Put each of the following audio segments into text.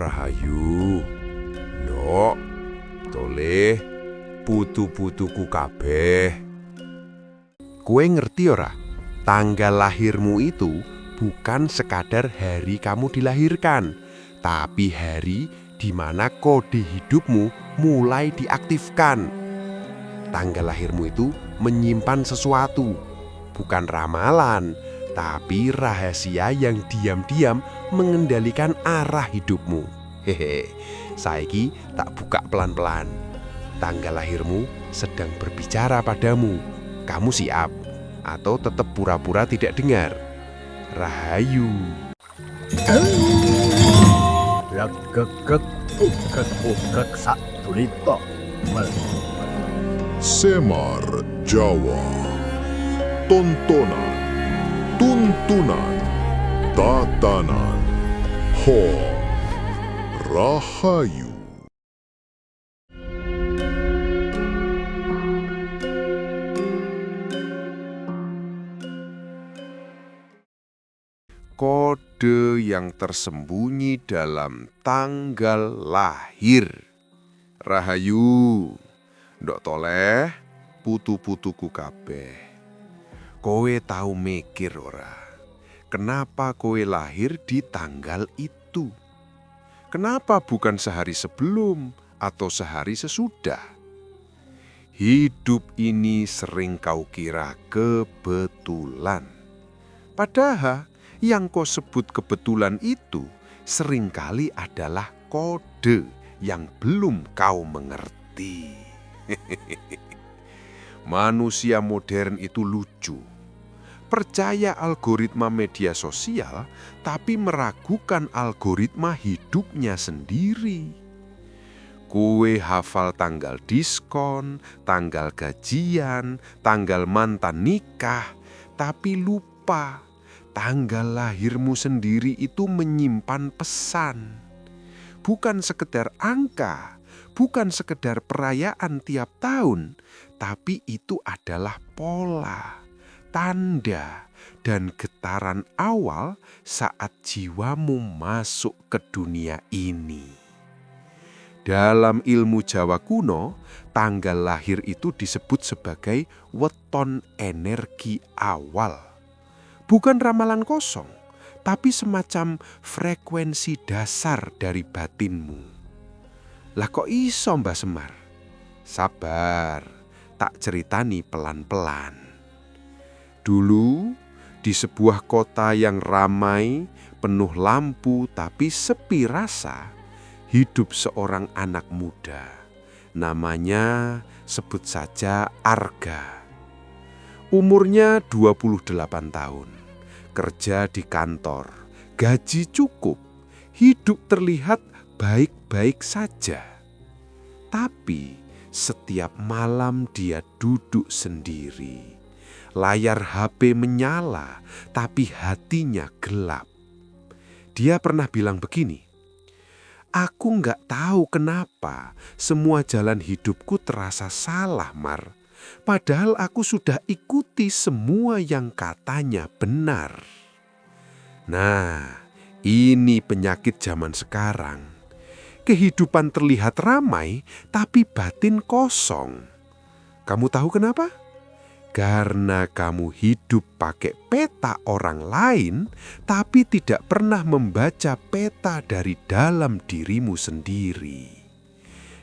Rahayu, ndok, toleh, putu-putuku kabeh. Kowe ngerti ora? Tanggal lahirmu itu bukan sekadar hari kamu dilahirkan, tapi hari di mana kode hidupmu mulai diaktifkan. Tanggal lahirmu itu menyimpan sesuatu, bukan ramalan, tapi rahasia yang diam-diam mengendalikan arah hidupmu. Hehe, saiki tak buka pelan-pelan. Tanggal lahirmu sedang berbicara padamu. Kamu siap? Atau tetap pura-pura tidak dengar? Rahayu. Semar Jawa. Tontonan, tuntunan, tatanan, ho, rahayu. Kode yang tersembunyi dalam tanggal lahir. Rahayu, ndok toleh, putu-putuku kabeh. Kowe tahu mikir ora? Kenapa kowe lahir di tanggal itu? Kenapa bukan sehari sebelum atau sehari sesudah? Hidup ini sering kau kira kebetulan. Padahal yang kau sebut kebetulan itu seringkali adalah kode yang belum kau mengerti. Manusia modern itu lucu. Percaya algoritma media sosial, tapi meragukan algoritma hidupnya sendiri. Kue hafal tanggal diskon, tanggal gajian, tanggal mantan nikah, tapi lupa tanggal lahirmu sendiri itu menyimpan pesan. Bukan sekedar angka, bukan sekedar perayaan tiap tahun, tapi itu adalah pola, tanda, dan getaran awal saat jiwamu masuk ke dunia ini. Dalam ilmu Jawa kuno, tanggal lahir itu disebut sebagai weton energi awal. Bukan ramalan kosong, tapi semacam frekuensi dasar dari batinmu. Lah kok iso Mbah Semar? Sabar, tak ceritani pelan-pelan. Dulu, di sebuah kota yang ramai, penuh lampu tapi sepi rasa, hidup seorang anak muda. Namanya sebut saja Arga. Umurnya 28 tahun. Kerja di kantor, gaji cukup, hidup terlihat baik-baik saja. Tapi setiap malam dia duduk sendiri. Layar HP menyala, tapi hatinya gelap. Dia pernah bilang begini, "Aku nggak tahu kenapa semua jalan hidupku terasa salah, Mar. Padahal aku sudah ikuti semua yang katanya benar." Nah, ini penyakit zaman sekarang. Kehidupan terlihat ramai, tapi batin kosong. Kamu tahu kenapa? Karena kamu hidup pakai peta orang lain, tapi tidak pernah membaca peta dari dalam dirimu sendiri.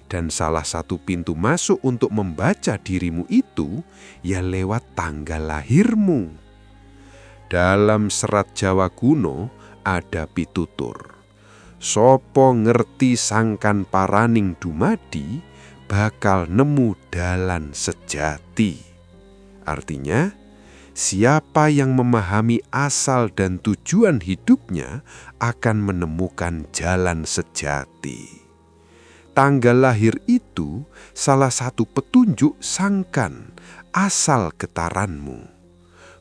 Dan salah satu pintu masuk untuk membaca dirimu itu, ya lewat tanggal lahirmu. Dalam serat Jawa kuno ada pitutur. Sopo ngerti sangkan paraning dumadi, bakal nemu dalan sejati. Artinya, siapa yang memahami asal dan tujuan hidupnya akan menemukan jalan sejati. Tanggal lahir itu salah satu petunjuk sangkan asal getaranmu.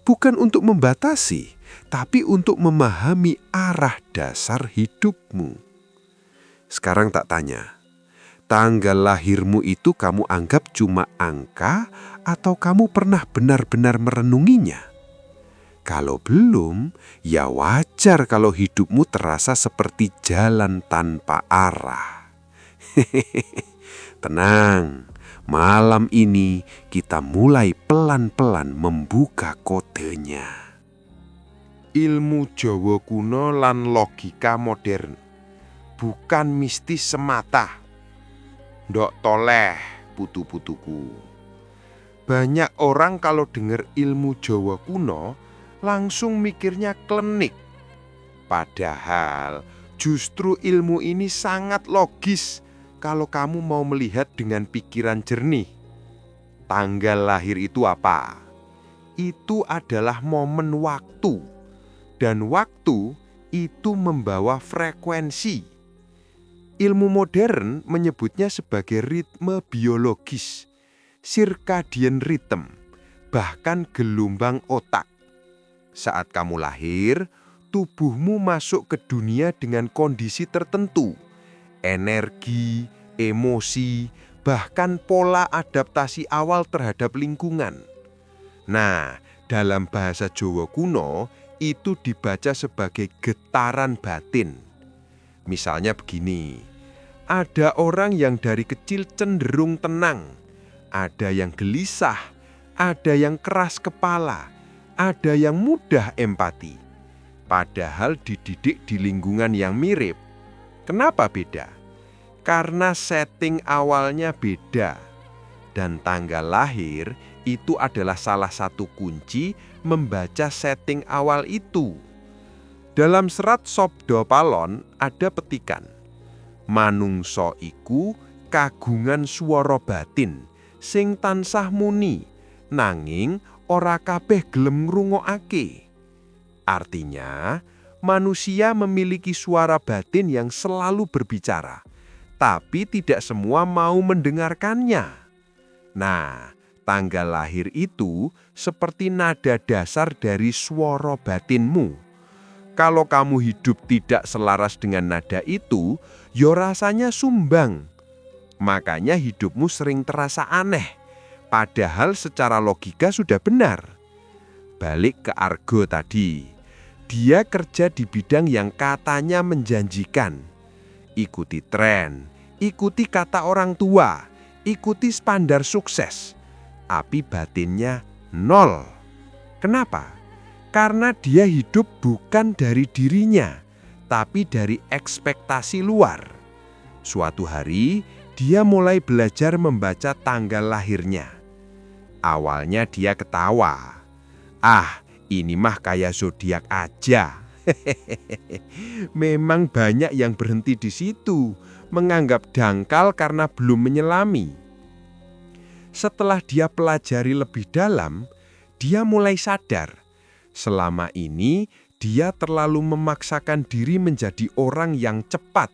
Bukan untuk membatasi, tapi untuk memahami arah dasar hidupmu. Sekarang tak tanya, tanggal lahirmu itu kamu anggap cuma angka atau kamu pernah benar-benar merenunginya? Kalau belum, ya wajar kalau hidupmu terasa seperti jalan tanpa arah. Tenang, malam ini kita mulai pelan-pelan membuka kodenya. Ilmu Jawa kuno lan logika modern, bukan mistis semata. Ndok toleh, putu-putuku. Banyak orang kalau dengar ilmu Jawa kuno langsung mikirnya klinik. Padahal justru ilmu ini sangat logis kalau kamu mau melihat dengan pikiran jernih. Tanggal lahir itu apa? Itu adalah momen waktu. Dan waktu itu membawa frekuensi. Ilmu modern menyebutnya sebagai ritme biologis, circadian rhythm, bahkan gelombang otak. Saat kamu lahir, tubuhmu masuk ke dunia dengan kondisi tertentu. Energi, emosi, bahkan pola adaptasi awal terhadap lingkungan. Nah, dalam bahasa Jawa kuno, itu dibaca sebagai getaran batin. Misalnya begini, ada orang yang dari kecil cenderung tenang, ada yang gelisah, ada yang keras kepala, ada yang mudah empati. Padahal dididik di lingkungan yang mirip. Kenapa beda? Karena setting awalnya beda. Dan tanggal lahir itu adalah salah satu kunci membaca setting awal itu. Dalam serat Sabda Palon ada petikan, manungsa iku kagungan swara batin sing tansah muni, nanging ora kabeh gelem ngrungokake. Artinya, manusia memiliki suara batin yang selalu berbicara, tapi tidak semua mau mendengarkannya. Nah, tanggal lahir itu seperti nada dasar dari suara batinmu. Kalau kamu hidup tidak selaras dengan nada itu, ya rasanya sumbang. Makanya hidupmu sering terasa aneh. Padahal secara logika sudah benar. Balik ke Argo tadi. Dia kerja di bidang yang katanya menjanjikan. Ikuti tren, ikuti kata orang tua, ikuti standar sukses. Tapi batinnya nol. Kenapa? Karena dia hidup bukan dari dirinya, tapi dari ekspektasi luar. Suatu hari, dia mulai belajar membaca tanggal lahirnya. Awalnya dia ketawa. Ini mah kayak zodiak aja. Memang banyak yang berhenti di situ, menganggap dangkal karena belum menyelami. Setelah dia pelajari lebih dalam, dia mulai sadar. Selama ini, dia terlalu memaksakan diri menjadi orang yang cepat.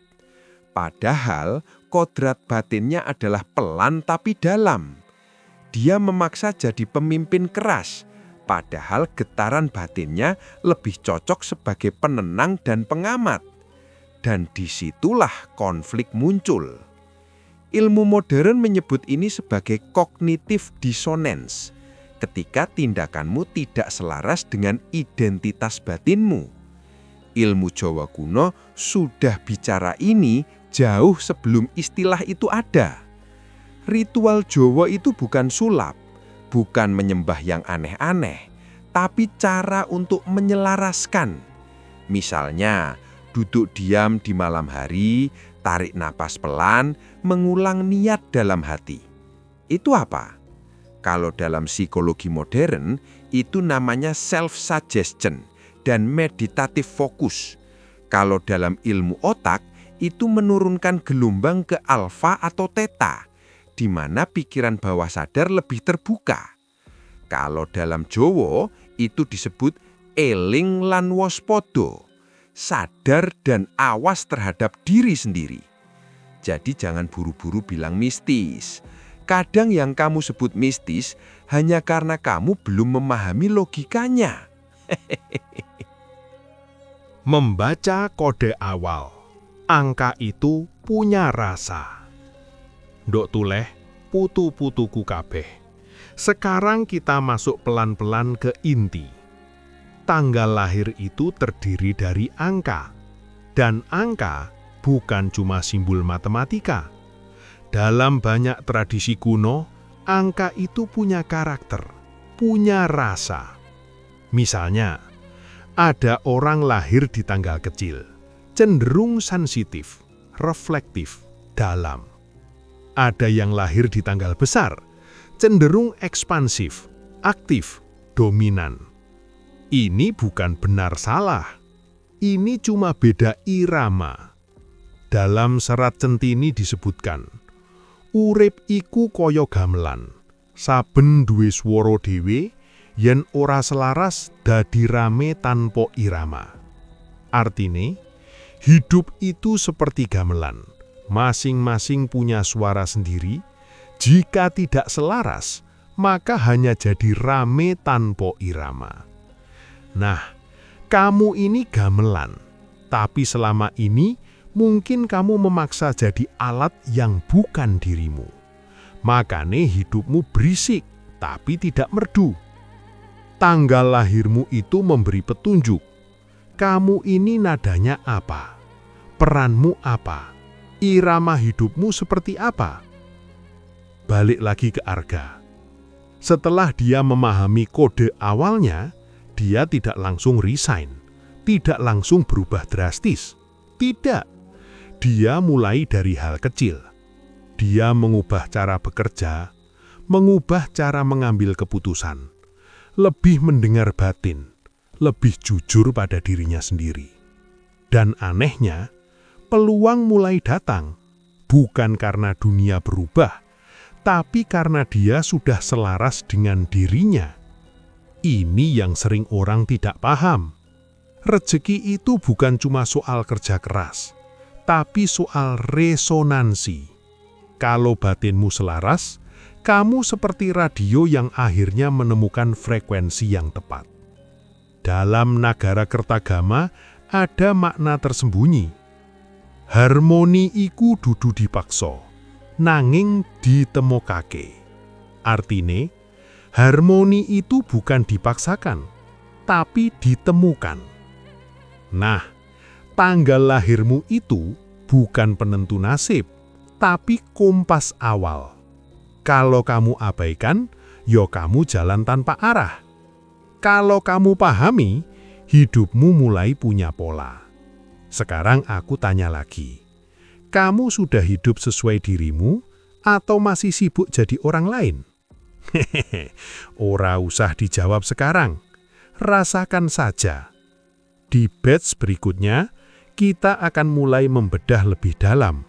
Padahal, kodrat batinnya adalah pelan tapi dalam. Dia memaksa jadi pemimpin keras, padahal getaran batinnya lebih cocok sebagai penenang dan pengamat. Dan disitulah konflik muncul. Ilmu modern menyebut ini sebagai cognitive dissonance, ketika tindakanmu tidak selaras dengan identitas batinmu. Ilmu Jawa kuno sudah bicara ini jauh sebelum istilah itu ada. Ritual Jawa itu bukan sulap, bukan menyembah yang aneh-aneh, tapi cara untuk menyelaraskan. Misalnya, duduk diam di malam hari, tarik napas pelan, mengulang niat dalam hati. Itu apa? Kalau dalam psikologi modern, itu namanya self-suggestion dan meditative focus. Kalau dalam ilmu otak, itu menurunkan gelombang ke alfa atau theta, di mana pikiran bawah sadar lebih terbuka. Kalau dalam Jawa, itu disebut eling lan waspada, sadar dan awas terhadap diri sendiri. Jadi jangan buru-buru bilang mistis. Kadang yang kamu sebut mistis hanya karena kamu belum memahami logikanya. Membaca kode awal. Angka itu punya rasa. Ndok tuleh, putu-putuku kabeh. Sekarang kita masuk pelan-pelan ke inti. tanggal lahir itu terdiri dari angka. Dan angka bukan cuma simbol matematika. Dalam banyak tradisi kuno, angka itu punya karakter, punya rasa. Misalnya, ada orang lahir di tanggal kecil, cenderung sensitif, reflektif, dalam. Ada yang lahir di tanggal besar, cenderung ekspansif, aktif, dominan. Ini bukan benar salah. Ini cuma beda irama. Dalam serat Centini disebutkan, urip iku kaya gamelan, saben duwe swara dhewe, yen ora selaras dadi rame tanpa irama. Artine, hidup itu seperti gamelan, masing-masing punya suara sendiri. Jika tidak selaras, maka hanya jadi rame tanpa irama. Nah, kamu ini gamelan, tapi selama ini mungkin kamu memaksa jadi alat yang bukan dirimu. Makanya hidupmu berisik, tapi tidak merdu. Tanggal lahirmu itu memberi petunjuk. Kamu ini nadanya apa? Peranmu apa? Irama hidupmu seperti apa? Balik lagi ke Arga. Setelah dia memahami kode awalnya, dia tidak langsung resign, tidak langsung berubah drastis. Tidak. Dia mulai dari hal kecil. Dia mengubah cara bekerja, mengubah cara mengambil keputusan, lebih mendengar batin, lebih jujur pada dirinya sendiri. Dan anehnya, peluang mulai datang, bukan karena dunia berubah, tapi karena dia sudah selaras dengan dirinya. Ini yang sering orang tidak paham. Rezeki itu bukan cuma soal kerja keras, tapi soal resonansi. Kalau batinmu selaras, kamu seperti radio yang akhirnya menemukan frekuensi yang tepat. Dalam Nagara Kertagama ada makna tersembunyi. Harmoni iku dudu dipaksa, nanging ditemokake. Artine, harmoni itu bukan dipaksakan, tapi ditemukan. Nah, tanggal lahirmu itu bukan penentu nasib, tapi kompas awal. Kalau kamu abaikan, yo kamu jalan tanpa arah. Kalau kamu pahami, hidupmu mulai punya pola. Sekarang aku tanya lagi, kamu sudah hidup sesuai dirimu atau masih sibuk jadi orang lain? Hehehe, ora usah dijawab sekarang. Rasakan saja. Di batch berikutnya, kita akan mulai membedah lebih dalam.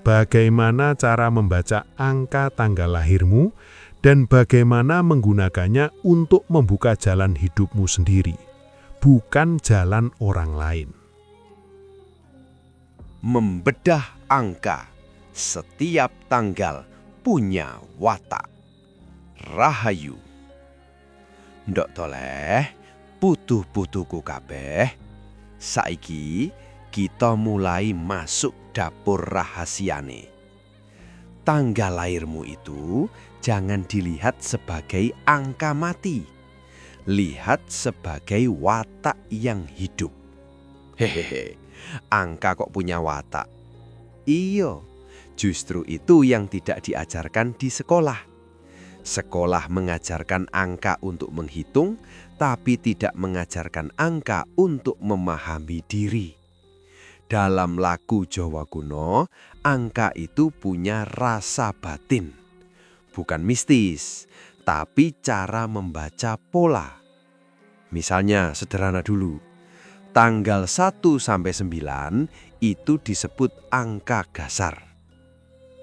Bagaimana cara membaca angka tanggal lahirmu dan bagaimana menggunakannya untuk membuka jalan hidupmu sendiri, bukan jalan orang lain. Membedah angka, setiap tanggal punya watak. Rahayu. Ndok toleh, putu-putuku kabeh. Saiki kita mulai masuk dapur rahasiane. Tanggal lahirmu itu jangan dilihat sebagai angka mati. Lihat sebagai watak yang hidup. Hehehe, angka kok punya watak? Iya, justru itu yang tidak diajarkan di sekolah. Sekolah mengajarkan angka untuk menghitung, tapi tidak mengajarkan angka untuk memahami diri. Dalam lagu Jawa kuno, angka itu punya rasa batin. Bukan mistis, tapi cara membaca pola. Misalnya sederhana dulu, tanggal 1 sampai 9 itu disebut angka gasar.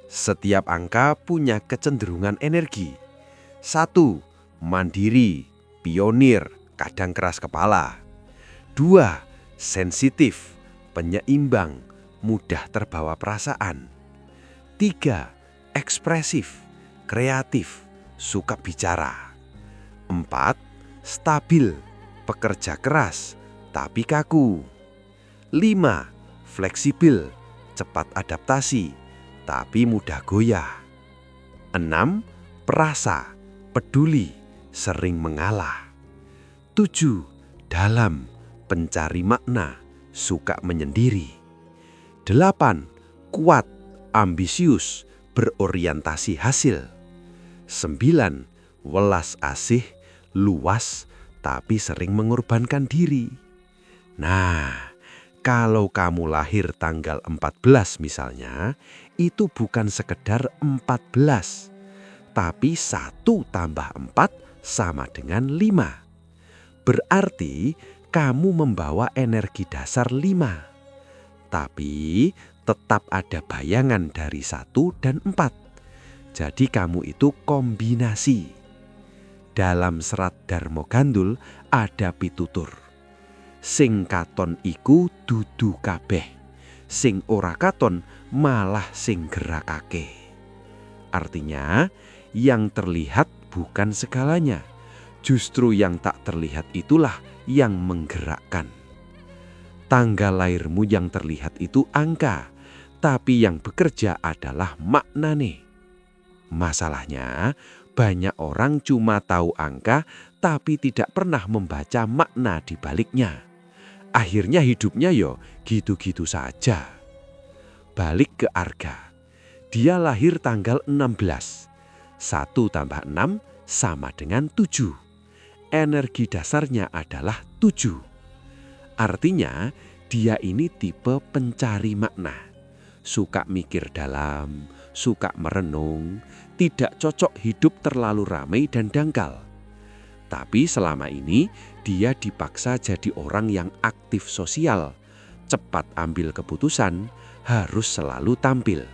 Setiap angka punya kecenderungan energi. 1. Mandiri, pionir, kadang keras kepala. 2. Sensitif, penyeimbang, mudah terbawa perasaan. 3. Ekspresif, kreatif, suka bicara. 4. Stabil, pekerja keras, tapi kaku. 5. Fleksibel, cepat adaptasi, tapi mudah goyah. 6. Perasa, peduli, sering mengalah. 7. dalam, pencari makna, suka menyendiri. 8. Kuat, ambisius, berorientasi hasil. 9. Welas asih, luas, tapi sering mengorbankan diri. Nah, kalau kamu lahir tanggal 14 misalnya, itu bukan sekedar 14, tapi 1 tambah 4 sama dengan 5. Berarti kamu membawa energi dasar 5. Tapi tetap ada bayangan dari 1 dan 4. Jadi kamu itu kombinasi. Dalam serat Darmo Gandul ada pitutur. Sing katon iku dudu kabeh. Sing ora katon malah sing gerakake. Artinya, yang terlihat bukan segalanya. Justru yang tak terlihat itulah yang menggerakkan. Tanggal lahirmu yang terlihat itu angka, tapi yang bekerja adalah maknane. Masalahnya, banyak orang cuma tahu angka tapi tidak pernah membaca makna di baliknya. Akhirnya hidupnya gitu-gitu saja. Balik ke Arga. Dia lahir tanggal 16. 1 tambah 6 sama dengan 7. Energi dasarnya adalah 7. Artinya dia ini tipe pencari makna. Suka mikir dalam, suka merenung, tidak cocok hidup terlalu ramai dan dangkal. Tapi selama ini dia dipaksa jadi orang yang aktif sosial, cepat ambil keputusan, harus selalu tampil.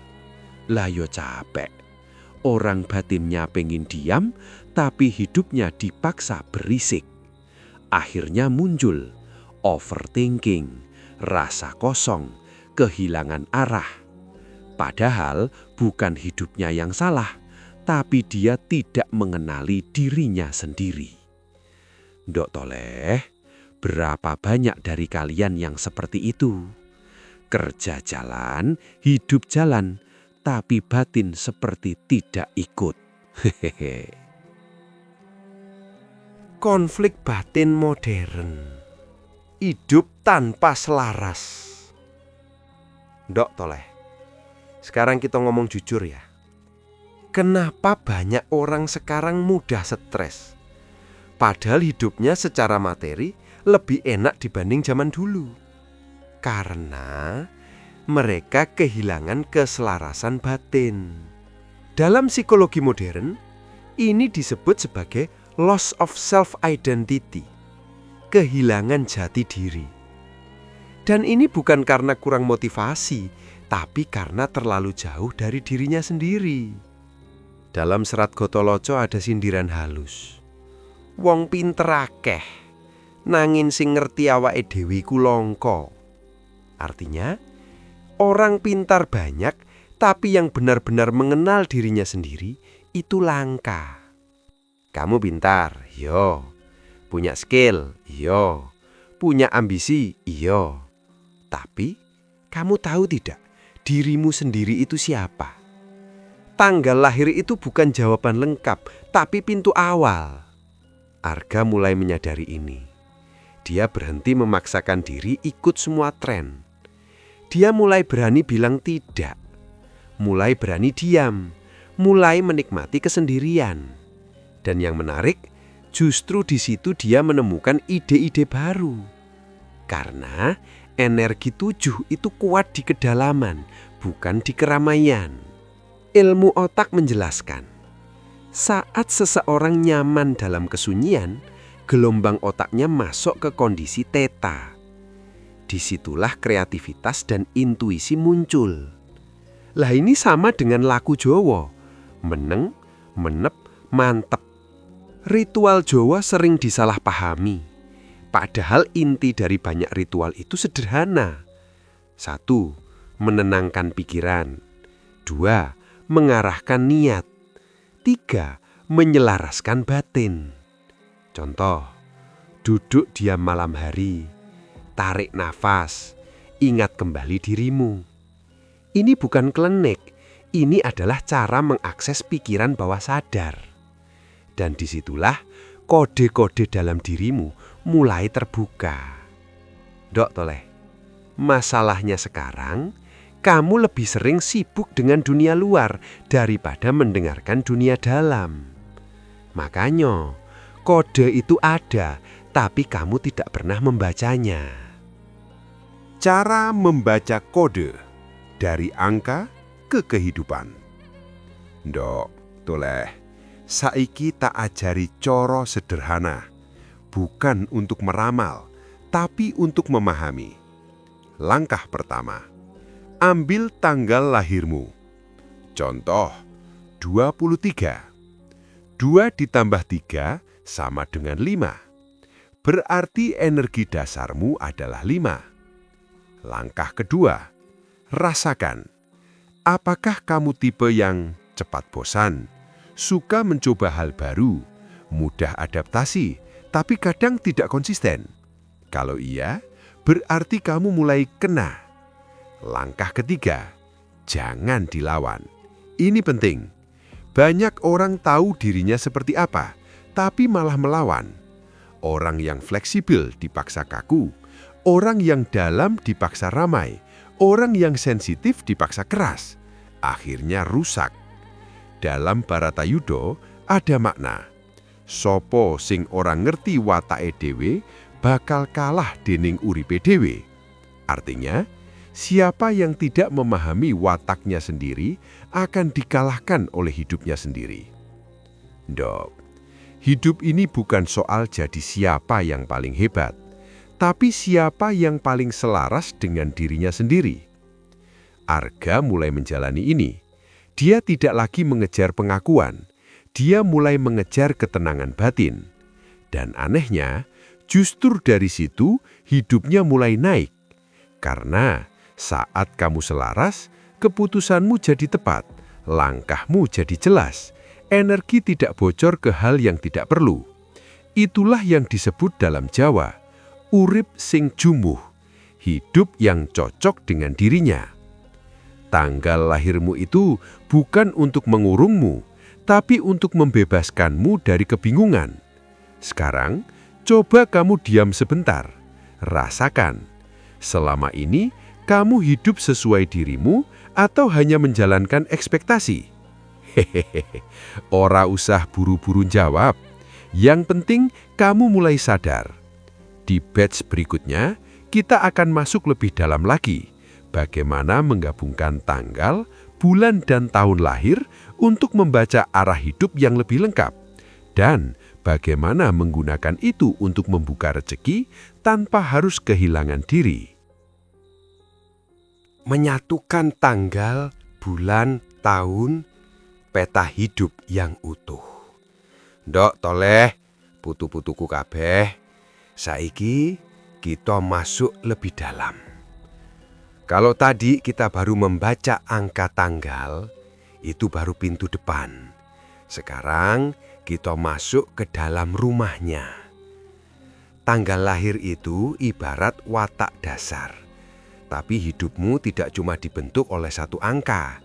Lah yo capek. Orang batinnya pengen diam, tapi hidupnya dipaksa berisik. Akhirnya muncul overthinking, rasa kosong, kehilangan arah. Padahal bukan hidupnya yang salah, tapi dia tidak mengenali dirinya sendiri. Ndok Toleh, berapa banyak dari kalian yang seperti itu? Kerja jalan, hidup jalan, tapi batin seperti tidak ikut. Hehehe. Konflik batin modern. Hidup tanpa selaras. Ndok Toleh, sekarang kita ngomong jujur ya. Kenapa banyak orang sekarang mudah stres? Padahal hidupnya secara materi lebih enak dibanding zaman dulu. Karena mereka kehilangan keselarasan batin. Dalam psikologi modern, ini disebut sebagai loss of self-identity, kehilangan jati diri. Dan ini bukan karena kurang motivasi, tapi karena terlalu jauh dari dirinya sendiri. Dalam serat Gotoloco ada sindiran halus. Wong pinter akeh, nanging sing ngerti awake dhewe iku langka. Artinya, orang pintar banyak, tapi yang benar-benar mengenal dirinya sendiri itu langka. Kamu pintar, yo. Punya skill, yo. Punya ambisi, yo. Tapi, kamu tahu tidak, dirimu sendiri itu siapa? Tanggal lahir itu bukan jawaban lengkap, tapi pintu awal. Arga mulai menyadari ini. Dia berhenti memaksakan diri ikut semua tren. Dia mulai berani bilang tidak. Mulai berani diam. Mulai menikmati kesendirian. Dan yang menarik, justru di situ dia menemukan ide-ide baru. Karena energi 7 itu kuat di kedalaman, bukan di keramaian. Ilmu otak menjelaskan, saat seseorang nyaman dalam kesunyian, gelombang otaknya masuk ke kondisi theta. Disitulah kreativitas dan intuisi muncul. Lah ini sama dengan laku Jawa, meneng, menep, mantep. Ritual Jawa sering disalahpahami. Padahal inti dari banyak ritual itu sederhana. 1. Menenangkan pikiran. 2. Mengarahkan niat. 3. Menyelaraskan batin. Contoh, duduk diam malam hari, tarik nafas, ingat kembali dirimu. Ini bukan klenik, ini adalah cara mengakses pikiran bawah sadar. Dan disitulah kode-kode dalam dirimu mulai terbuka. Ndok toleh, masalahnya sekarang kamu lebih sering sibuk dengan dunia luar daripada mendengarkan dunia dalam. Makanya kode itu ada, tapi kamu tidak pernah membacanya. Cara membaca kode dari angka ke kehidupan. Ndok toleh, saiki tak ajari coro sederhana, bukan untuk meramal, tapi untuk memahami. Langkah pertama, ambil tanggal lahirmu. Contoh, 23. 2 ditambah 3 sama dengan 5. Berarti energi dasarmu adalah 5. Langkah kedua, rasakan. Apakah kamu tipe yang cepat bosan, suka mencoba hal baru, mudah adaptasi, tapi kadang tidak konsisten? Kalau iya, berarti kamu mulai kena. Langkah ketiga, jangan dilawan. Ini penting. Banyak orang tahu dirinya seperti apa, tapi malah melawan. Orang yang fleksibel dipaksa kaku, orang yang dalam dipaksa ramai, orang yang sensitif dipaksa keras. Akhirnya rusak. Dalam Baratayuda ada makna. Sopo sing orang ngerti watake dhewe bakal kalah dening uripe dhewe. Artinya, siapa yang tidak memahami wataknya sendiri akan dikalahkan oleh hidupnya sendiri. Ndok, hidup ini bukan soal jadi siapa yang paling hebat, tapi siapa yang paling selaras dengan dirinya sendiri. Arga mulai menjalani ini. Dia tidak lagi mengejar pengakuan, dia mulai mengejar ketenangan batin. Dan anehnya, justru dari situ hidupnya mulai naik. Karena saat kamu selaras, keputusanmu jadi tepat, langkahmu jadi jelas, energi tidak bocor ke hal yang tidak perlu. Itulah yang disebut dalam Jawa, urip sing jumuh, hidup yang cocok dengan dirinya. Tanggal lahirmu itu bukan untuk mengurungmu, tapi untuk membebaskanmu dari kebingungan. Sekarang, coba kamu diam sebentar, rasakan. Selama ini, kamu hidup sesuai dirimu atau hanya menjalankan ekspektasi? Hehehe, ora usah buru-buru jawab. Yang penting kamu mulai sadar. Di batch berikutnya, kita akan masuk lebih dalam lagi. Bagaimana menggabungkan tanggal, bulan, dan tahun lahir untuk membaca arah hidup yang lebih lengkap. Dan bagaimana menggunakan itu untuk membuka rezeki tanpa harus kehilangan diri. Menyatukan tanggal, bulan, tahun, peta hidup yang utuh. Ndok toleh, putu-putuku kabeh, saiki kita masuk lebih dalam. Kalau tadi kita baru membaca angka tanggal, itu baru pintu depan. Sekarang kita masuk ke dalam rumahnya. Tanggal lahir itu ibarat watak dasar. Tapi hidupmu tidak cuma dibentuk oleh satu angka.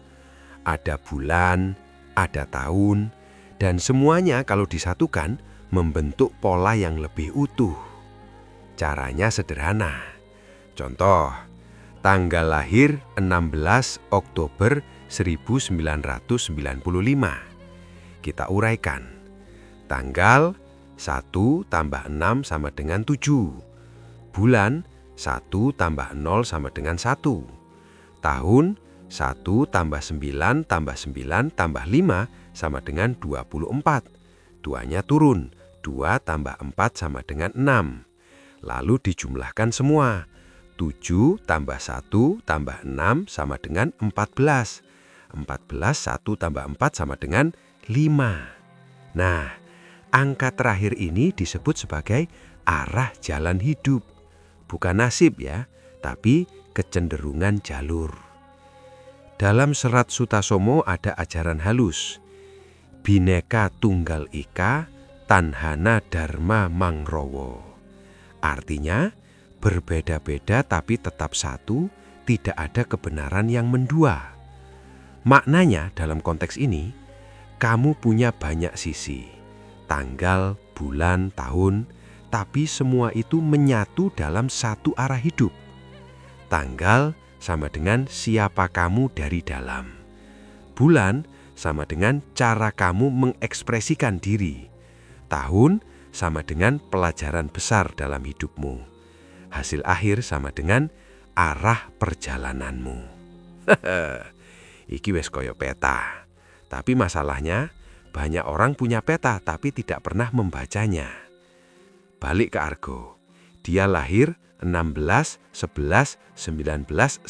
Ada bulan, ada tahun, dan semuanya kalau disatukan membentuk pola yang lebih utuh. Caranya sederhana. Contoh, tanggal lahir 16 Oktober 1995. Kita uraikan. Tanggal 1 tambah 6 sama dengan 7. Bulan 1 tambah 0 sama dengan 1. Tahun 1 tambah 9 tambah 9 tambah 5 sama dengan 24. Duanya turun. 2 tambah 4 sama dengan 6. Lalu dijumlahkan semua. 7 tambah 1 tambah 6 sama dengan 14. 14 1 tambah 4 sama dengan 5. Nah, angka terakhir ini disebut sebagai arah jalan hidup. Bukan nasib ya, tapi kecenderungan jalur. Dalam serat Sutasomo ada ajaran halus. Bineka Tunggal Ika, Tanhana Dharma Mangrowo. Artinya, berbeda-beda tapi tetap satu, tidak ada kebenaran yang mendua. Maknanya dalam konteks ini, kamu punya banyak sisi. Tanggal, bulan, tahun, tapi semua itu menyatu dalam satu arah hidup. Tanggal sama dengan siapa kamu dari dalam. Bulan sama dengan cara kamu mengekspresikan diri. Tahun sama dengan pelajaran besar dalam hidupmu. Hasil akhir sama dengan arah perjalananmu. Iki wes koyo peta. Tapi masalahnya banyak orang punya peta tapi tidak pernah membacanya. Balik ke Argo. Dia lahir 16, 11, 1994.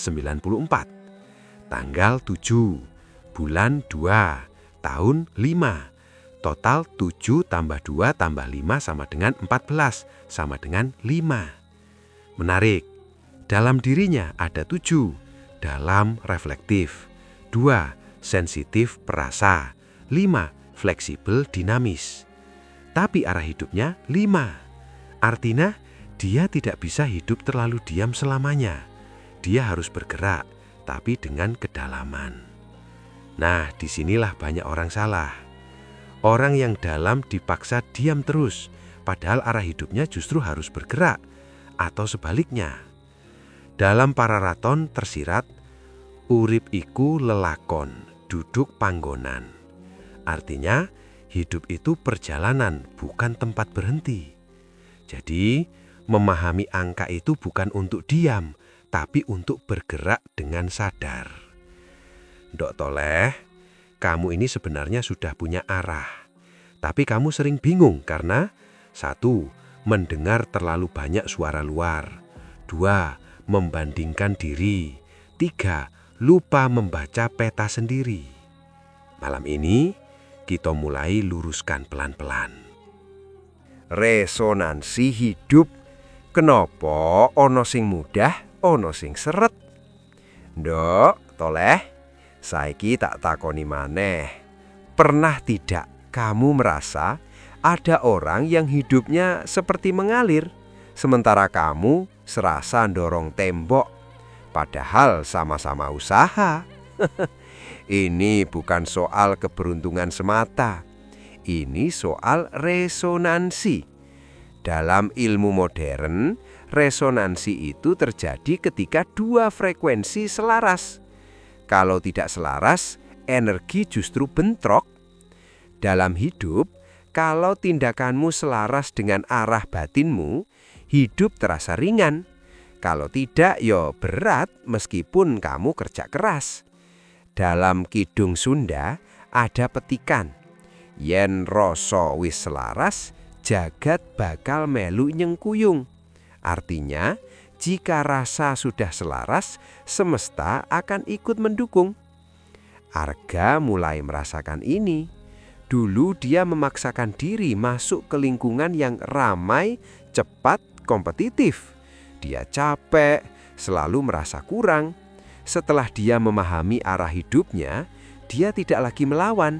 Tanggal 7, bulan 2, tahun 5. Total 7 tambah 2 tambah 5 sama dengan 14, sama dengan 5. Menarik, dalam dirinya ada 7, dalam reflektif, 2, sensitif perasa, 5, fleksibel dinamis. Tapi arah hidupnya 5. Artinya, dia tidak bisa hidup terlalu diam selamanya. Dia harus bergerak, tapi dengan kedalaman. Nah, disinilah banyak orang salah. Orang yang dalam dipaksa diam terus, padahal arah hidupnya justru harus bergerak, atau sebaliknya. Dalam Pararaton tersirat, urip iku lelakon, duduk panggonan. Artinya, hidup itu perjalanan, bukan tempat berhenti. Jadi, memahami angka itu bukan untuk diam, tapi untuk bergerak dengan sadar. Ndok Toleh, kamu ini sebenarnya sudah punya arah. Tapi kamu sering bingung karena 1, mendengar terlalu banyak suara luar. 2, membandingkan diri. 3, lupa membaca peta sendiri. Malam ini, kita mulai luruskan pelan-pelan. Resonansi hidup. Kenapa ono sing mudah, ono sing seret? Ndok Toleh, saiki tak takoni maneh. Pernah tidak kamu merasa ada orang yang hidupnya seperti mengalir, sementara kamu serasa dorong tembok, padahal sama-sama usaha? Ini bukan soal keberuntungan semata. Ini soal resonansi. Dalam ilmu modern, resonansi itu terjadi ketika 2 frekuensi selaras. Kalau tidak selaras, energi justru bentrok. Dalam hidup, kalau tindakanmu selaras dengan arah batinmu, hidup terasa ringan. Kalau tidak, ya berat meskipun kamu kerja keras. Dalam Kidung Sunda ada petikan, yen rasa wis selaras, jagat bakal melu nyengkuyung. Artinya, jika rasa sudah selaras, semesta akan ikut mendukung. Arga mulai merasakan ini. Dulu dia memaksakan diri masuk ke lingkungan yang ramai, cepat, kompetitif. Dia capek, selalu merasa kurang. Setelah dia memahami arah hidupnya, dia tidak lagi melawan.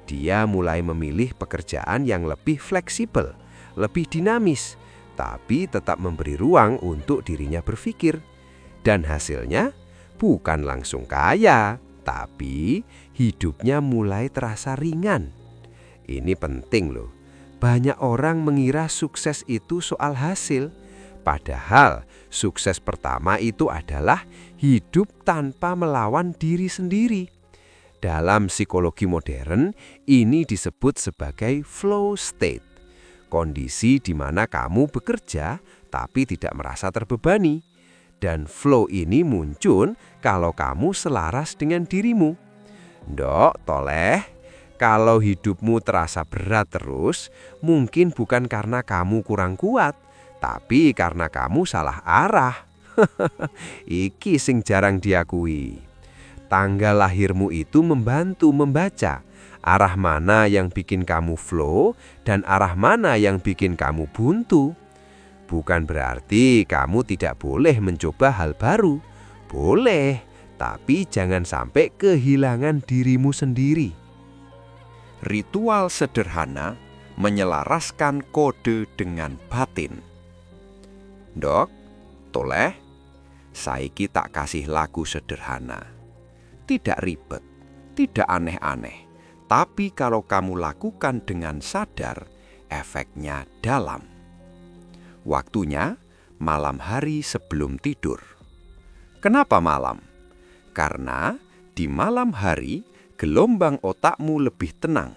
Dia mulai memilih pekerjaan yang lebih fleksibel, lebih dinamis, tapi tetap memberi ruang untuk dirinya berpikir. Dan hasilnya bukan langsung kaya, tapi hidupnya mulai terasa ringan. Ini penting loh. Banyak orang mengira sukses itu soal hasil. Padahal sukses pertama itu adalah hidup tanpa melawan diri sendiri. Dalam psikologi modern, ini disebut sebagai flow state. Kondisi di mana kamu bekerja tapi tidak merasa terbebani. Dan flow ini muncul kalau kamu selaras dengan dirimu. Ndok Toleh, kalau hidupmu terasa berat terus, mungkin bukan karena kamu kurang kuat, tapi karena kamu salah arah. Iki sing jarang diakui. Tanggal lahirmu itu membantu membaca arah mana yang bikin kamu flow dan arah mana yang bikin kamu buntu. Bukan berarti kamu tidak boleh mencoba hal baru. Boleh, tapi jangan sampai kehilangan dirimu sendiri. Ritual sederhana menyelaraskan kode dengan batin. Ndok Toleh, saiki tak kasih lagu sederhana. Tidak ribet, tidak aneh-aneh. Tapi kalau kamu lakukan dengan sadar, efeknya dalam. Waktunya malam hari sebelum tidur. Kenapa malam? Karena di malam hari gelombang otakmu lebih tenang,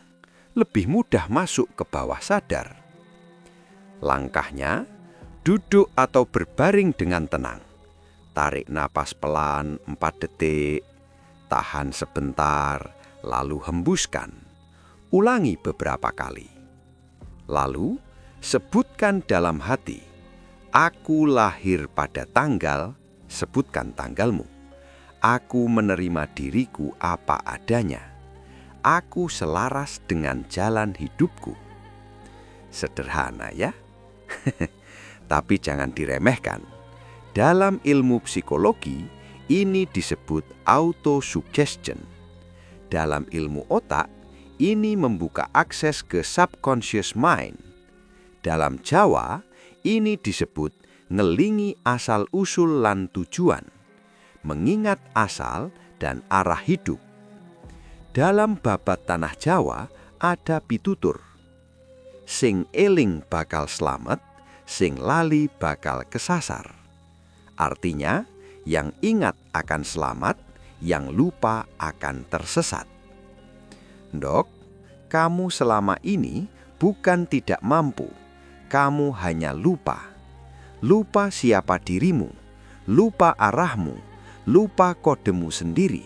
lebih mudah masuk ke bawah sadar. Langkahnya, duduk atau berbaring dengan tenang. Tarik napas pelan 4 detik, tahan sebentar, lalu hembuskan. Ulangi beberapa kali. Lalu, sebutkan dalam hati, aku lahir pada tanggal, sebutkan tanggalmu. Aku menerima diriku apa adanya. Aku selaras dengan jalan hidupku. Sederhana ya? Tapi jangan diremehkan. Dalam ilmu psikologi, ini disebut autosuggestion. Dalam ilmu otak, ini membuka akses ke subconscious mind. Dalam Jawa, ini disebut ngelingi asal-usul lan tujuan. Mengingat asal dan arah hidup. Dalam babat tanah Jawa ada pitutur. Sing eling bakal slamet, sing lali bakal kesasar. Artinya, yang ingat akan selamat, yang lupa akan tersesat. Dok, kamu selama ini bukan tidak mampu, kamu hanya lupa. Lupa siapa dirimu, lupa arahmu, lupa kodemu sendiri.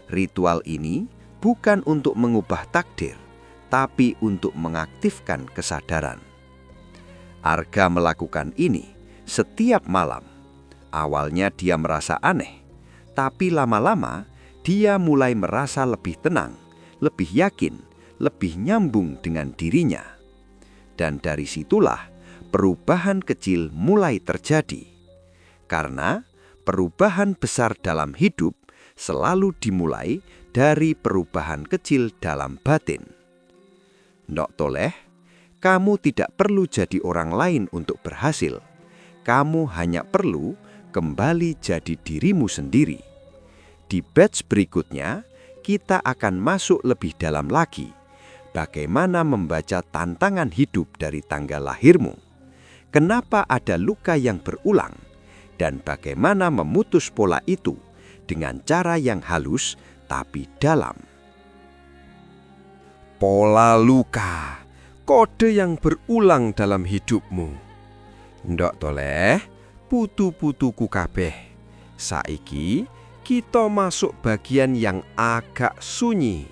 Ritual ini bukan untuk mengubah takdir, tapi untuk mengaktifkan kesadaran. Arga melakukan ini setiap malam. Awalnya dia merasa aneh, tapi lama-lama dia mulai merasa lebih tenang, lebih yakin, lebih nyambung dengan dirinya. Dan dari situlah perubahan kecil mulai terjadi. Karena perubahan besar dalam hidup selalu dimulai dari perubahan kecil dalam batin. Ndok Toleh, kamu tidak perlu jadi orang lain untuk berhasil. Kamu hanya perlu kembali jadi dirimu sendiri. Di batch berikutnya, kita akan masuk lebih dalam lagi. Bagaimana membaca tantangan hidup dari tanggal lahirmu? Kenapa ada luka yang berulang? Dan bagaimana memutus pola itu dengan cara yang halus tapi dalam. Pola luka, kode yang berulang dalam hidupmu. Ndok Toleh, putu-putuku kabeh. Saiki kita masuk bagian yang agak sunyi.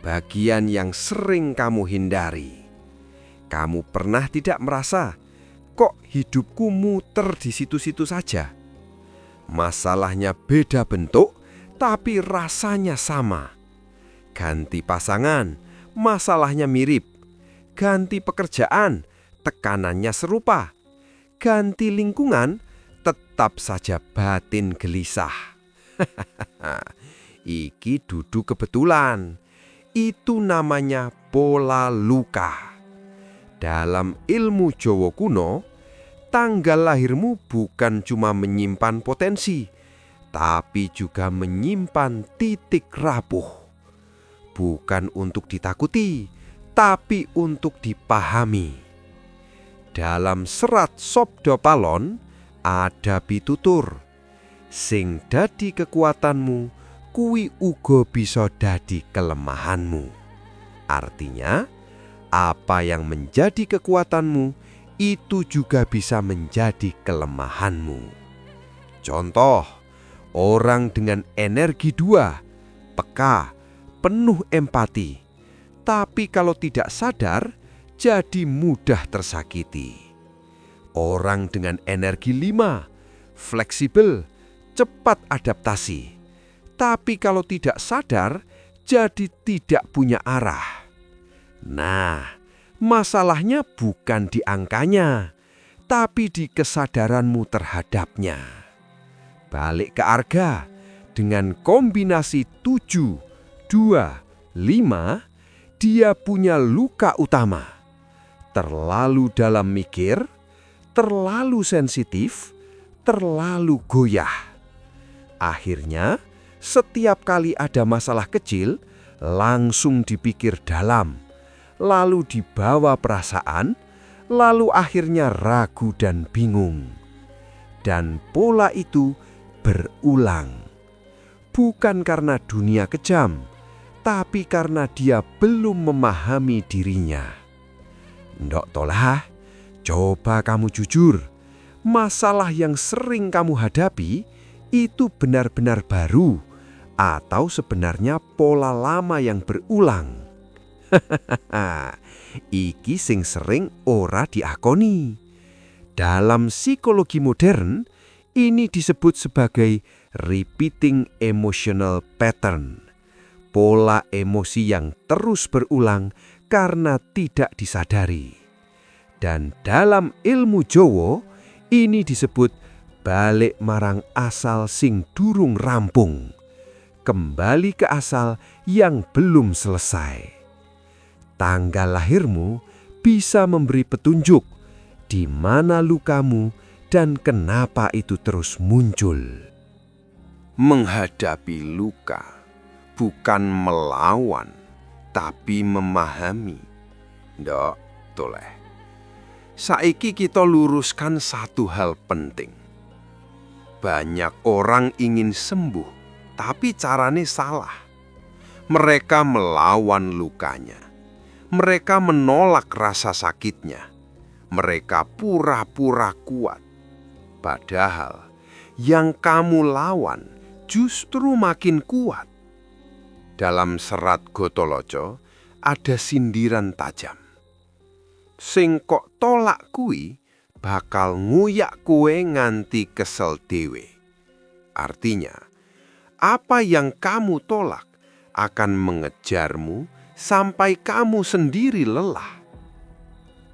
Bagian yang sering kamu hindari. Kamu pernah tidak merasa kok hidupku muter di situ-situ saja? Masalahnya beda bentuk, tapi rasanya sama. Ganti pasangan, masalahnya mirip. Ganti pekerjaan, tekanannya serupa. Ganti lingkungan, tetap saja batin gelisah. Iki dudu kebetulan. Itu namanya pola luka. Dalam ilmu Jawa kuno, tanggal lahirmu bukan cuma menyimpan potensi, tapi juga menyimpan titik rapuh. Bukan untuk ditakuti, tapi untuk dipahami. Dalam serat Sabda Palon ada pitutur, sing dadi kekuatanmu, kuwi uga bisa dadi kelemahanmu. Artinya, apa yang menjadi kekuatanmu, itu juga bisa menjadi kelemahanmu. Contoh, orang dengan energi 2, peka, penuh empati. Tapi kalau tidak sadar, jadi mudah tersakiti. Orang dengan energi 5, fleksibel, cepat adaptasi. Tapi kalau tidak sadar, jadi tidak punya arah. Nah, masalahnya bukan di angkanya, tapi di kesadaranmu terhadapnya. Balik ke Arga, dengan kombinasi 7, 2, 5, dia punya luka utama. Terlalu dalam mikir, terlalu sensitif, terlalu goyah. Akhirnya, setiap kali ada masalah kecil, langsung dipikir dalam, lalu dibawa perasaan, lalu akhirnya ragu dan bingung. Dan pola itu berulang. Bukan karena dunia kejam, tapi karena dia belum memahami dirinya. Ndok tolah, coba kamu jujur. Masalah yang sering kamu hadapi itu benar-benar baru atau sebenarnya pola lama yang berulang? Iki sing sering ora diakoni. Dalam psikologi modern, ini disebut sebagai repeating emotional pattern. Pola emosi yang terus berulang karena tidak disadari. Dan dalam ilmu Jawa, ini disebut balik marang asal sing durung rampung. Kembali ke asal yang belum selesai. Tanggal lahirmu bisa memberi petunjuk di mana lukamu dan kenapa itu terus muncul. Menghadapi luka bukan melawan, tapi memahami. Ndok, toleh. Saiki kita luruskan satu hal penting. Banyak orang ingin sembuh, tapi caranya salah. Mereka melawan lukanya. Mereka menolak rasa sakitnya. Mereka pura-pura kuat. Padahal yang kamu lawan justru makin kuat. Dalam serat Gotoloco ada sindiran tajam. Sing kok tolak kui bakal nguyak kue nganti kesel dewe. Artinya, apa yang kamu tolak akan mengejarmu sampai kamu sendiri lelah.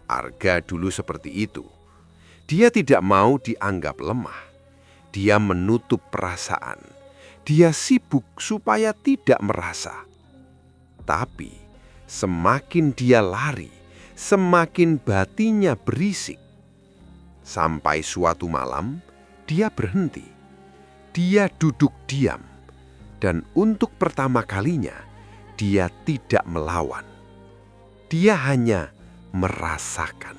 Arga dulu seperti itu. Dia tidak mau dianggap lemah. Dia menutup perasaan. Dia sibuk supaya tidak merasa. Tapi semakin dia lari, semakin batinnya berisik. Sampai suatu malam, dia berhenti. Dia duduk diam. Dan untuk pertama kalinya, dia tidak melawan. Dia hanya merasakan.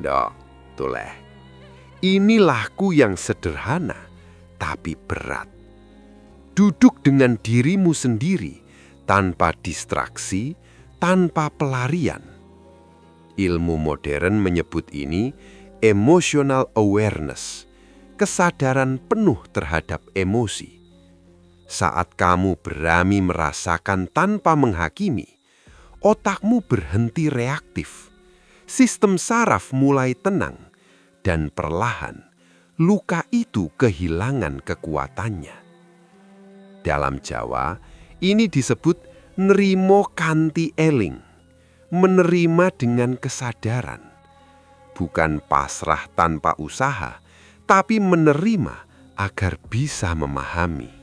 Dok, toleh. Inilahku yang sederhana, tapi berat. Duduk dengan dirimu sendiri, tanpa distraksi, tanpa pelarian. Ilmu modern menyebut ini emotional awareness, kesadaran penuh terhadap emosi. Saat kamu berani merasakan tanpa menghakimi, otakmu berhenti reaktif. Sistem saraf mulai tenang, dan perlahan luka itu kehilangan kekuatannya. Dalam Jawa, ini disebut nerimo kanthi eling, menerima dengan kesadaran. Bukan pasrah tanpa usaha, tapi menerima agar bisa memahami.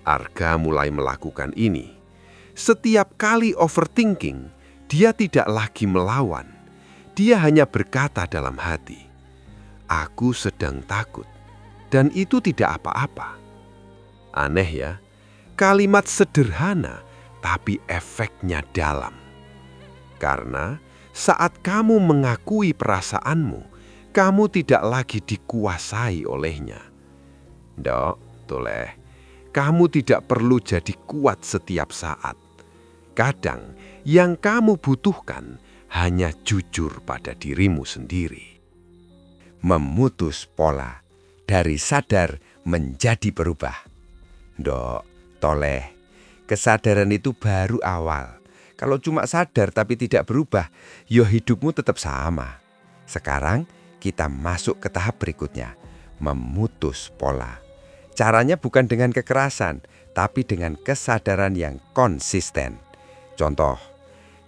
Arga mulai melakukan ini. Setiap kali overthinking, dia tidak lagi melawan. Dia hanya berkata dalam hati, "Aku sedang takut," dan itu tidak apa-apa. Aneh ya, kalimat sederhana tapi efeknya dalam. Karena saat kamu mengakui perasaanmu, kamu tidak lagi dikuasai olehnya. Dok, toleh, kamu tidak perlu jadi kuat setiap saat. Kadang yang kamu butuhkan hanya jujur pada dirimu sendiri. Memutus pola dari sadar menjadi berubah. Dok, toleh, kesadaran itu baru awal. Kalau cuma sadar tapi tidak berubah, yo hidupmu tetap sama. Sekarang kita masuk ke tahap berikutnya, memutus pola. Caranya bukan dengan kekerasan, tapi dengan kesadaran yang konsisten. Contoh,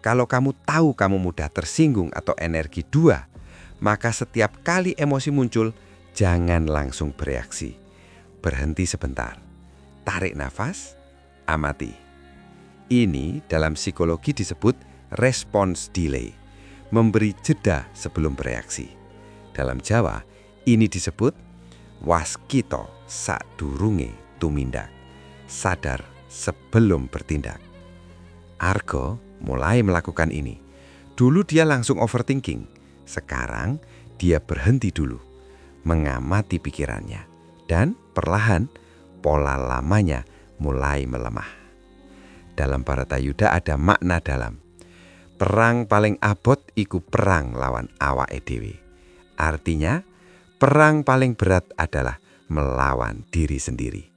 kalau kamu tahu kamu mudah tersinggung atau energi 2, maka setiap kali emosi muncul, jangan langsung bereaksi. Berhenti sebentar, tarik nafas, amati. Ini dalam psikologi disebut response delay, memberi jeda sebelum bereaksi. Dalam Jawa, ini disebut waskito sadurunge tumindak, sadar sebelum bertindak. Argo mulai melakukan ini. Dulu dia langsung overthinking. Sekarang dia berhenti dulu, mengamati pikirannya. Dan perlahan pola lamanya mulai melemah. Dalam Bharatayuddha ada makna dalam. Perang paling abot iku perang lawan awake dhewe. Artinya, perang paling berat adalah melawan diri sendiri.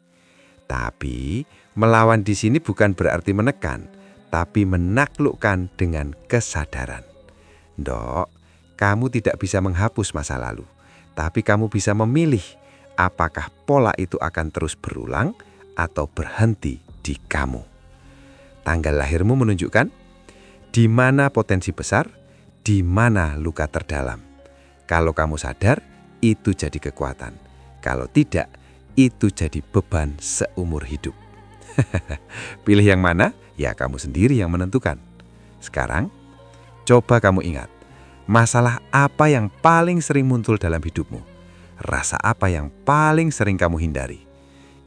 Tapi, melawan di sini bukan berarti menekan, tapi menaklukkan dengan kesadaran. Ndok, kamu tidak bisa menghapus masa lalu, tapi kamu bisa memilih apakah pola itu akan terus berulang atau berhenti di kamu. Tanggal lahirmu menunjukkan di mana potensi besar, di mana luka terdalam. Kalau kamu sadar, itu jadi kekuatan. Kalau tidak, itu jadi beban seumur hidup. Pilih yang mana? Ya kamu sendiri yang menentukan. Sekarang, coba kamu ingat, masalah apa yang paling sering muncul dalam hidupmu? Rasa apa yang paling sering kamu hindari?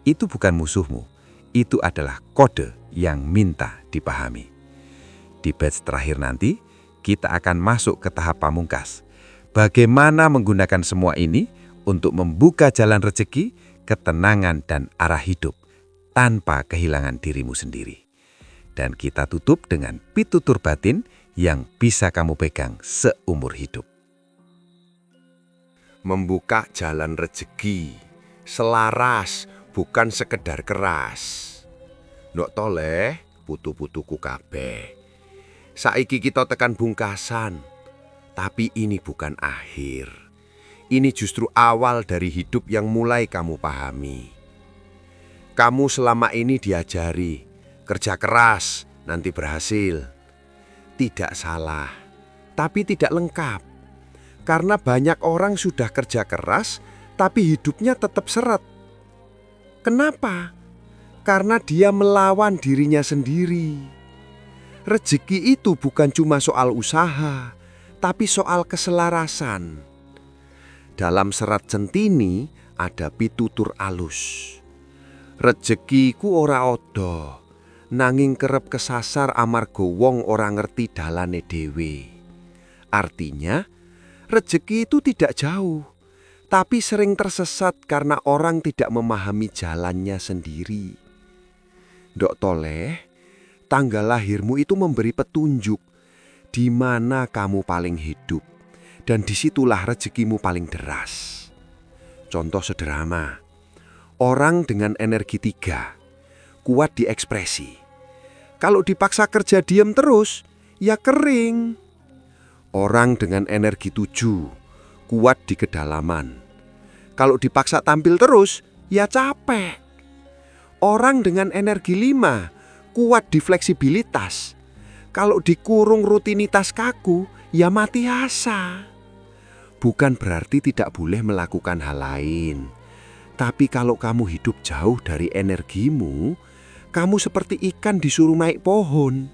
Itu bukan musuhmu, itu adalah kode yang minta dipahami. Di batch terakhir nanti, kita akan masuk ke tahap pamungkas. Bagaimana menggunakan semua ini untuk membuka jalan rezeki, ketenangan, dan arah hidup tanpa kehilangan dirimu sendiri. Dan kita tutup dengan pitutur batin yang bisa kamu pegang seumur hidup. Membuka jalan rezeki, selaras, bukan sekedar keras. Ndok toleh, putu-putuku kabeh. Saiki kita tekan bungkasan, tapi ini bukan akhir. Ini justru awal dari hidup yang mulai kamu pahami. Kamu selama ini diajari, kerja keras, nanti berhasil. Tidak salah, tapi tidak lengkap. Karena banyak orang sudah kerja keras, tapi hidupnya tetap seret. Kenapa? Karena dia melawan dirinya sendiri. Rezeki itu bukan cuma soal usaha, tapi soal keselarasan. Dalam serat Centini ada pitutur alus. Rezekiku ora odo, nanging kerep kesasar amarga wong ora ngerti dalane dhewe. Artinya, rezeki itu tidak jauh, tapi sering tersesat karena orang tidak memahami jalannya sendiri. Ndok toleh, tanggal lahirmu itu memberi petunjuk di mana kamu paling hidup, dan disitulah rezekimu paling deras. Contoh sederhana, orang dengan energi 3, kuat di ekspresi. Kalau dipaksa kerja diam terus, ya kering. Orang dengan energi 7, kuat di kedalaman. Kalau dipaksa tampil terus, ya capek. Orang dengan energi 5, kuat di fleksibilitas. Kalau dikurung rutinitas kaku, ya mati asa. Bukan berarti tidak boleh melakukan hal lain. Tapi kalau kamu hidup jauh dari energimu, kamu seperti ikan disuruh naik pohon.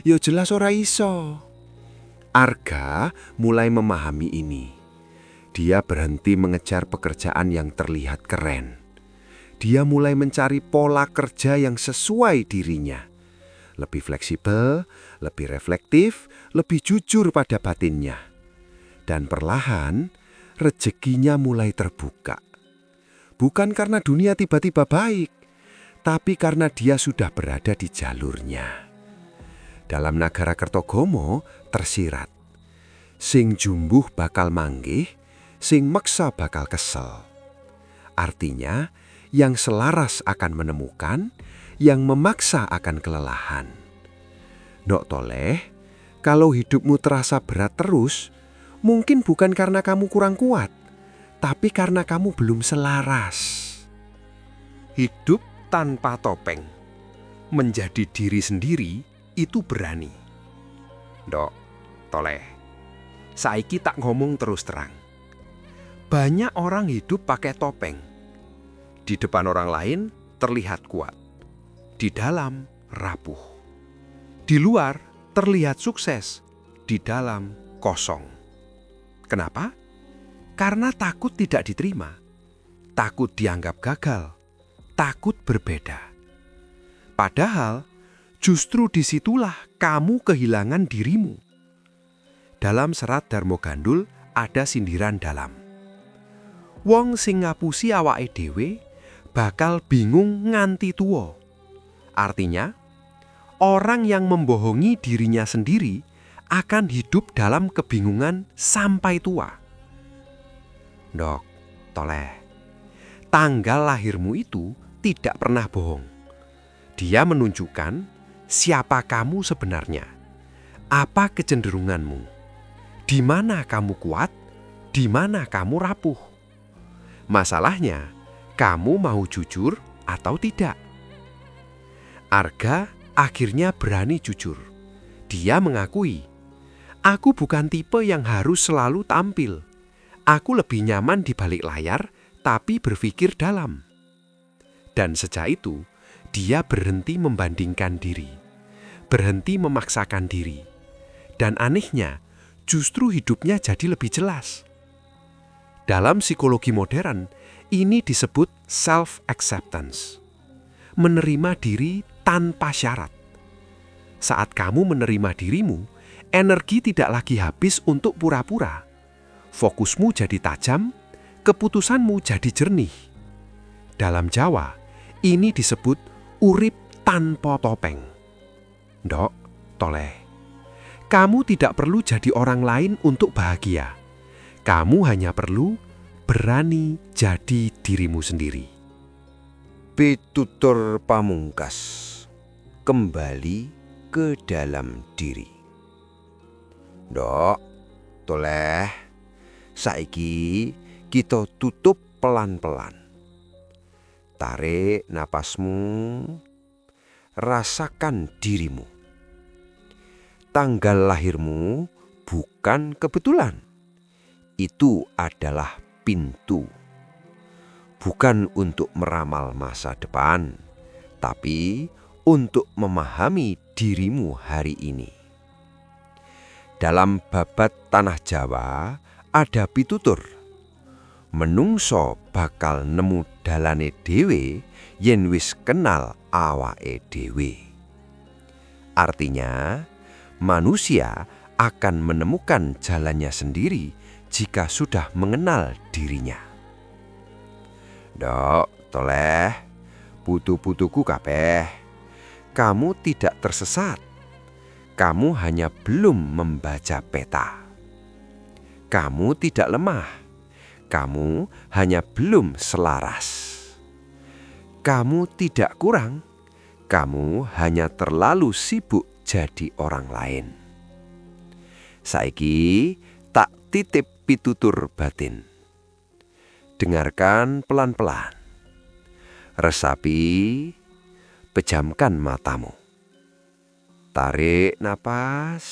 Ya jelas ora iso. Arga mulai memahami ini. Dia berhenti mengejar pekerjaan yang terlihat keren. Dia mulai mencari pola kerja yang sesuai dirinya. Lebih fleksibel, lebih reflektif, lebih jujur pada batinnya. Dan perlahan, rezekinya mulai terbuka. Bukan karena dunia tiba-tiba baik, tapi karena dia sudah berada di jalurnya. Dalam Nagara Kertogomo tersirat, sing jumbuh bakal manggih, sing meksa bakal kesel. Artinya, yang selaras akan menemukan, yang memaksa akan kelelahan. Ndok toleh, kalau hidupmu terasa berat terus, mungkin bukan karena kamu kurang kuat, tapi karena kamu belum selaras. Hidup tanpa topeng, menjadi diri sendiri itu berani. Ndok toleh, saiki tak ngomong terus terang. Banyak orang hidup pakai topeng. Di depan orang lain terlihat kuat, di dalam rapuh. Di luar terlihat sukses, di dalam kosong. Kenapa? Karena takut tidak diterima, takut dianggap gagal, takut berbeda. Padahal justru disitulah kamu kehilangan dirimu. Dalam serat Darmo Gandul ada sindiran dalam. Wong sing ngapusi awake dhewe bakal bingung nganti tuwa. Artinya, orang yang membohongi dirinya sendiri akan hidup dalam kebingungan sampai tua. Ndok, toleh. Tanggal lahirmu itu tidak pernah bohong. Dia menunjukkan siapa kamu sebenarnya. Apa kecenderunganmu? Di mana kamu kuat? Di mana kamu rapuh? Masalahnya, kamu mau jujur atau tidak? Arga akhirnya berani jujur. Dia mengakui, "Aku bukan tipe yang harus selalu tampil. Aku lebih nyaman di balik layar, tapi berpikir dalam." Dan sejak itu, dia berhenti membandingkan diri, berhenti memaksakan diri. Dan anehnya, justru hidupnya jadi lebih jelas. Dalam psikologi modern, ini disebut self-acceptance. Menerima diri tanpa syarat. Saat kamu menerima dirimu, energi tidak lagi habis untuk pura-pura. Fokusmu jadi tajam, keputusanmu jadi jernih. Dalam Jawa, ini disebut urip tanpa topeng. Ndok, toleh. Kamu tidak perlu jadi orang lain untuk bahagia. Kamu hanya perlu berani jadi dirimu sendiri. Pitutur pamungkas, kembali ke dalam diri. Ndok, toleh, saiki kita tutup pelan-pelan. Tarik napasmu, rasakan dirimu. Tanggal lahirmu bukan kebetulan. Itu adalah pintu. Bukan untuk meramal masa depan, tapi untuk memahami dirimu hari ini. Dalam babat Tanah Jawa ada pitutur. Menungso bakal nemu dalane dhewe yen wis kenal awake dhewe. Artinya, manusia akan menemukan jalannya sendiri jika sudah mengenal dirinya. Ndok, toleh, putu-putuku kabeh. Kamu tidak tersesat. Kamu hanya belum membaca peta. Kamu tidak lemah. Kamu hanya belum selaras. Kamu tidak kurang. Kamu hanya terlalu sibuk jadi orang lain. Saiki tak titip pitutur batin. Dengarkan pelan-pelan. Resapi, pejamkan matamu. Tarik napas,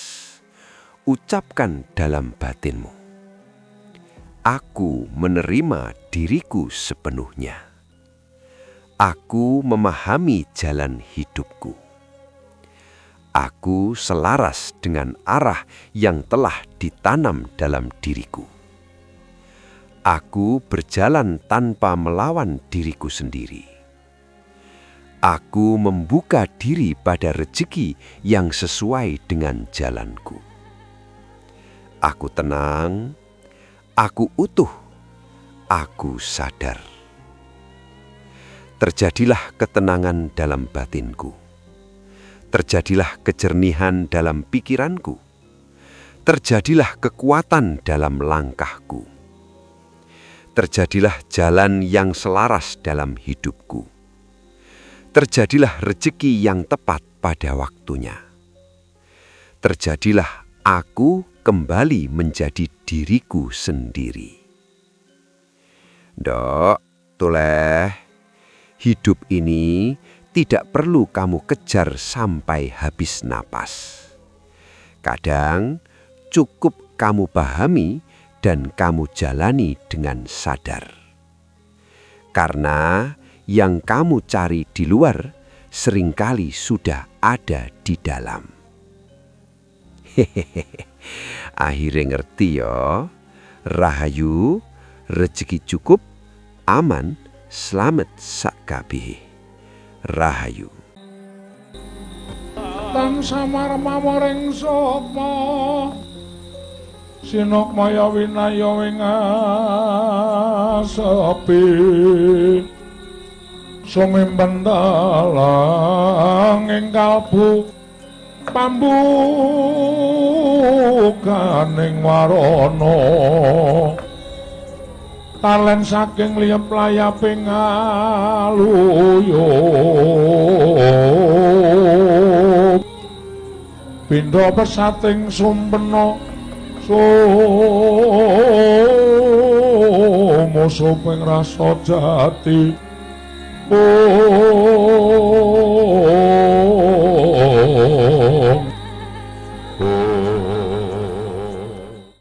ucapkan dalam batinmu. Aku menerima diriku sepenuhnya. Aku memahami jalan hidupku. Aku selaras dengan arah yang telah ditanam dalam diriku. Aku berjalan tanpa melawan diriku sendiri. Aku membuka diri pada rezeki yang sesuai dengan jalanku. Aku tenang, aku utuh, aku sadar. Terjadilah ketenangan dalam batinku. Terjadilah kejernihan dalam pikiranku. Terjadilah kekuatan dalam langkahku. Terjadilah jalan yang selaras dalam hidupku. Terjadilah rezeki yang tepat pada waktunya. Terjadilah aku kembali menjadi diriku sendiri. Ndok, toleh, hidup ini tidak perlu kamu kejar sampai habis napas. Kadang cukup kamu pahami dan kamu jalani dengan sadar. Karena yang kamu cari di luar seringkali sudah ada di dalam. Hehehe, akhirnya ngerti ya. Rahayu, rezeki cukup, aman, selamat sak kabeh. Rahayu. tansah marmaring sapa sinokmaya winaya wingasepi sumimpen dalang ing kalbu pambukaning warana talen saking liyep layaping aluyup pindha pesating sumpena sumusuping rasa jati